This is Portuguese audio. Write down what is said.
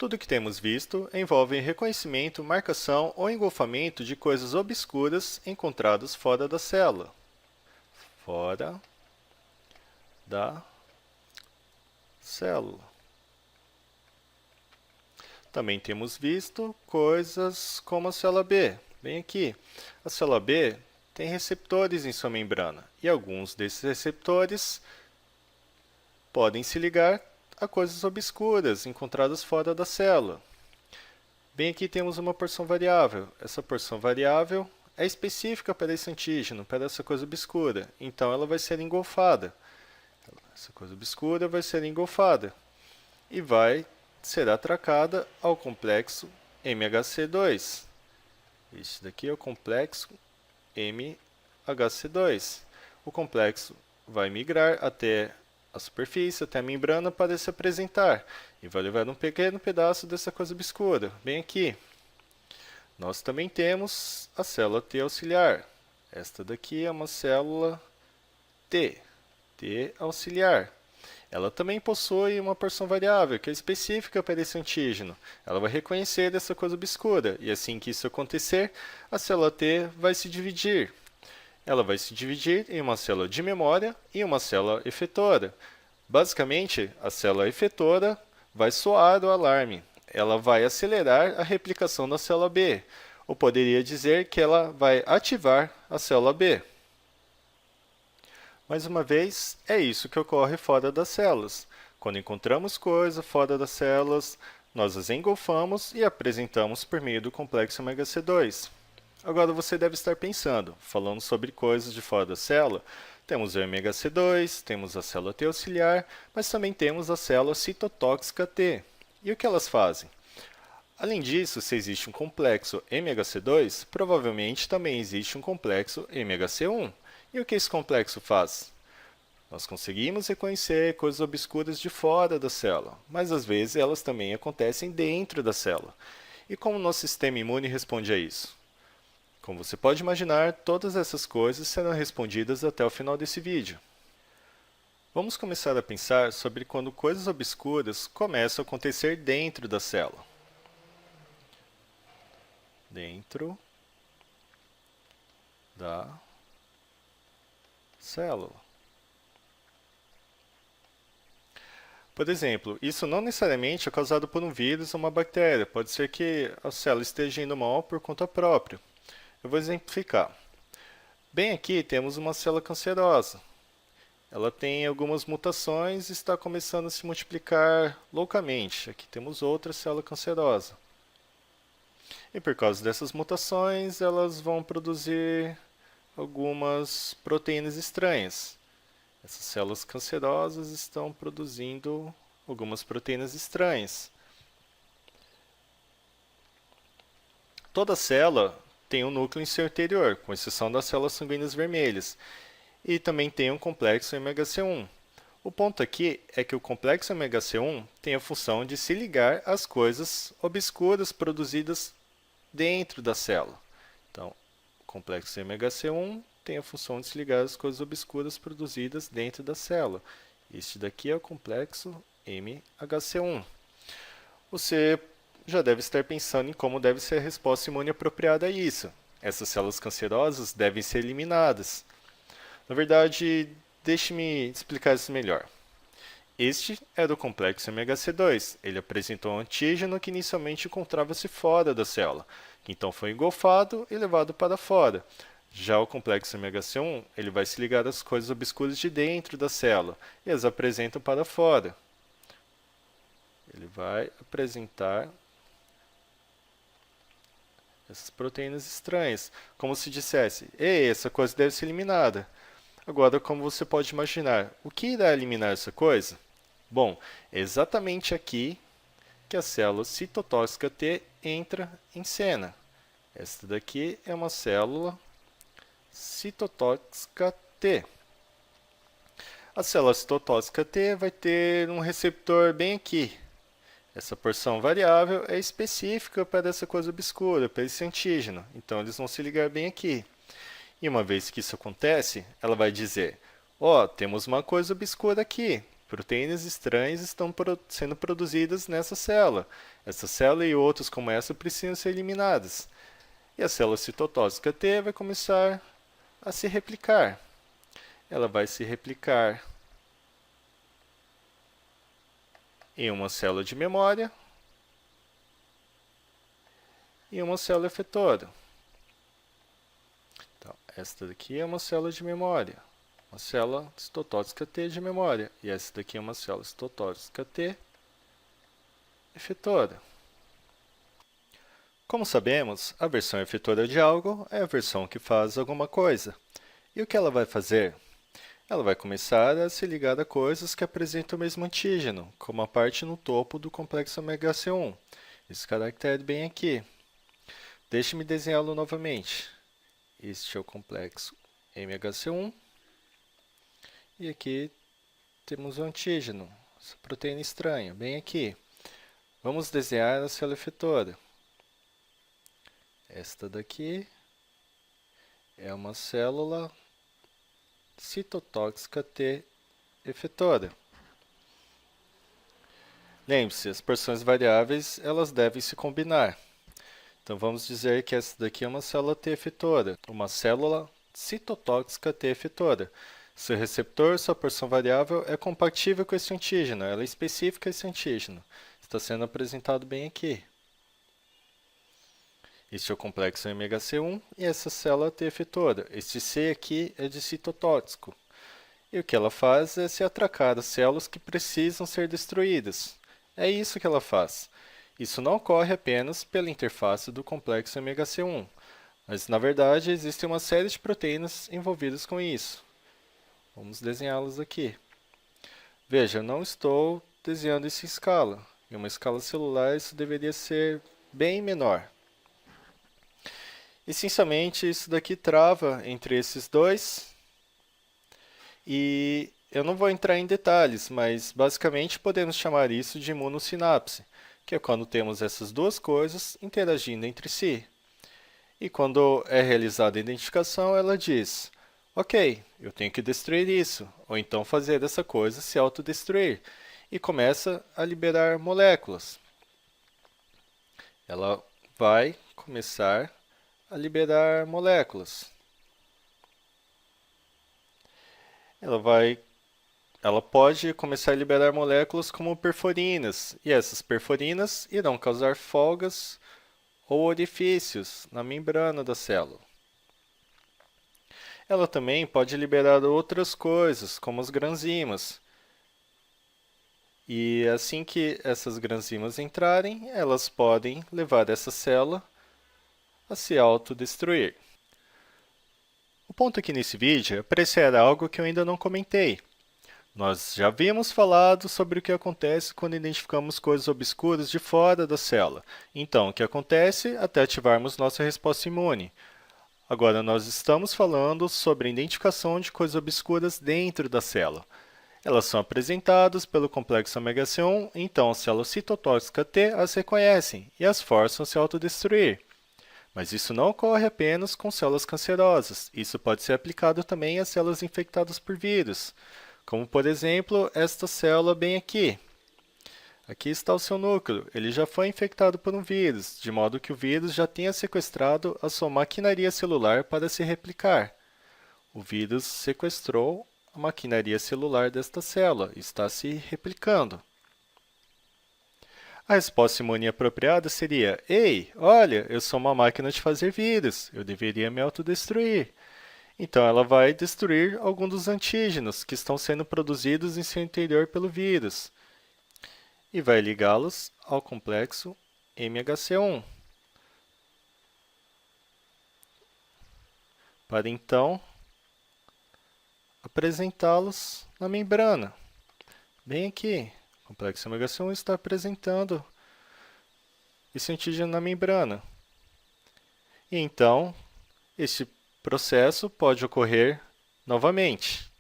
Tudo que temos visto envolve reconhecimento, marcação ou engolfamento de coisas obscuras encontradas fora da célula. Fora da célula. Também temos visto coisas como a célula B. Bem aqui, a célula B tem receptores em sua membrana e alguns desses receptores podem se ligar a coisas obscuras encontradas fora da célula. Bem aqui temos uma porção variável. Essa porção variável é específica para esse antígeno, para essa coisa obscura. Então ela vai ser engolfada. Essa coisa obscura vai ser engolfada e vai ser atracada ao complexo MHC2. Este daqui é o complexo MHC2. O complexo vai migrar até a superfície, até a membrana para se apresentar e vai levar um pequeno pedaço dessa coisa obscura, bem aqui. Nós também temos a célula T auxiliar. Esta daqui é uma célula T auxiliar. Ela também possui uma porção variável, que é específica para esse antígeno. Ela vai reconhecer essa coisa obscura, e assim que isso acontecer, a célula T vai se dividir. Ela vai se dividir em uma célula de memória e uma célula efetora. Basicamente, a célula efetora vai soar o alarme. Ela vai acelerar a replicação da célula B, ou poderia dizer que ela vai ativar a célula B. Mais uma vez, é isso que ocorre fora das células. Quando encontramos coisas fora das células, nós as engolfamos e apresentamos por meio do complexo MHC2. Agora você deve estar pensando, falando sobre coisas de fora da célula, temos o MHC2, temos a célula T auxiliar, mas também temos a célula citotóxica T. E o que elas fazem? Além disso, se existe um complexo MHC2, provavelmente também existe um complexo MHC1. E o que esse complexo faz? Nós conseguimos reconhecer coisas obscuras de fora da célula, mas às vezes elas também acontecem dentro da célula. E como o nosso sistema imune responde a isso? Como você pode imaginar, todas essas coisas serão respondidas até o final desse vídeo. Vamos começar a pensar sobre quando coisas obscuras começam a acontecer dentro da célula. Dentro da célula. Por exemplo, isso não necessariamente é causado por um vírus ou uma bactéria. Pode ser que a célula esteja indo mal por conta própria. Eu vou exemplificar. Bem aqui temos uma célula cancerosa. Ela tem algumas mutações e está começando a se multiplicar loucamente. Aqui temos outra célula cancerosa. E por causa dessas mutações, elas vão produzir algumas proteínas estranhas. Essas células cancerosas estão produzindo algumas proteínas estranhas. Toda célula tem um núcleo em seu interior, com exceção das células sanguíneas vermelhas, e também tem um complexo MHC1. O ponto aqui é que o complexo MHC1 tem a função de se ligar às coisas obscuras produzidas dentro da célula. Então, o complexo MHC1 tem a função de se ligar às coisas obscuras produzidas dentro da célula. Este daqui é o complexo MHC1. Você já deve estar pensando em como deve ser a resposta imune apropriada a isso. Essas células cancerosas devem ser eliminadas. Na verdade, deixe-me explicar isso melhor. Este era o complexo MHC2. Ele apresentou um antígeno que inicialmente encontrava-se fora da célula, que então foi engolfado e levado para fora. Já o complexo MHC1, ele vai se ligar às coisas obscuras de dentro da célula e as apresenta para fora. Ele vai apresentar essas proteínas estranhas, como se dissesse, ei, essa coisa deve ser eliminada. Agora, como você pode imaginar, o que irá eliminar essa coisa? Bom, é exatamente aqui que a célula citotóxica T entra em cena. Esta daqui é uma célula citotóxica T. A célula citotóxica T vai ter um receptor bem aqui. Essa porção variável é específica para essa coisa obscura, para esse antígeno. Então, eles vão se ligar bem aqui. E uma vez que isso acontece, ela vai dizer, ó, temos uma coisa obscura aqui. Proteínas estranhas estão sendo produzidas nessa célula. Essa célula e outras como essa precisam ser eliminadas. E a célula citotóxica T vai começar a se replicar. Ela vai se replicar em uma célula de memória e uma célula efetora. Então, esta daqui é uma célula de memória, uma célula citotóxica T de memória, e essa daqui é uma célula citotóxica T efetora. Como sabemos, a versão efetora de algo é a versão que faz alguma coisa. E o que ela vai fazer? Ela vai começar a se ligar a coisas que apresentam o mesmo antígeno, como a parte no topo do complexo MHC1. Esse caractere bem aqui. Deixe-me desenhá-lo novamente. Este é o complexo MHC1. E aqui temos o antígeno, essa proteína estranha, bem aqui. Vamos desenhar a célula efetora. Esta daqui é uma célula citotóxica T efetora. Lembre-se, as porções variáveis elas devem se combinar. Então vamos dizer que essa daqui é uma célula T efetora, uma célula citotóxica T efetora. Seu receptor, sua porção variável, é compatível com esse antígeno, ela é específica a esse antígeno. Está sendo apresentado bem aqui. Este é o complexo MHC1 e essa célula T efetora. Este C aqui é de citotóxico. E o que ela faz é se atracar as células que precisam ser destruídas. É isso que ela faz. Isso não ocorre apenas pela interface do complexo MHC1, mas na verdade existe uma série de proteínas envolvidas com isso. Vamos desenhá-las aqui. Veja, eu não estou desenhando isso em escala. Em uma escala celular isso deveria ser bem menor. Essencialmente, isso daqui trava entre esses dois. E eu não vou entrar em detalhes, mas basicamente podemos chamar isso de imunossinapse, que é quando temos essas duas coisas interagindo entre si. E quando é realizada a identificação, ela diz: ok, eu tenho que destruir isso, ou então fazer essa coisa se autodestruir, e começa a liberar moléculas. Ela vai começar a liberar moléculas. Ela pode começar a liberar moléculas como perforinas, e essas perforinas irão causar folgas ou orifícios na membrana da célula. Ela também pode liberar outras coisas, como as granzimas. E assim que essas granzimas entrarem, elas podem levar essa célula a se autodestruir. O ponto aqui nesse vídeo é apreciar algo que eu ainda não comentei. Nós já havíamos falado sobre o que acontece quando identificamos coisas obscuras de fora da célula. Então, o que acontece até ativarmos nossa resposta imune. Agora, nós estamos falando sobre a identificação de coisas obscuras dentro da célula. Elas são apresentadas pelo complexo MHC1, então as células citotóxicas T as reconhecem e as forçam a se autodestruir. Mas isso não ocorre apenas com células cancerosas, isso pode ser aplicado também a células infectadas por vírus, como por exemplo esta célula bem aqui. Aqui está o seu núcleo, ele já foi infectado por um vírus, de modo que o vírus já tenha sequestrado a sua maquinaria celular para se replicar. O vírus sequestrou a maquinaria celular desta célula e está se replicando. A resposta imune apropriada seria: ei, olha, eu sou uma máquina de fazer vírus, eu deveria me autodestruir. Então, ela vai destruir algum dos antígenos que estão sendo produzidos em seu interior pelo vírus e vai ligá-los ao complexo MHC1, para então apresentá-los na membrana. Bem aqui, o complexo MHC1 está apresentando esse antígeno na membrana. E então, este processo pode ocorrer novamente.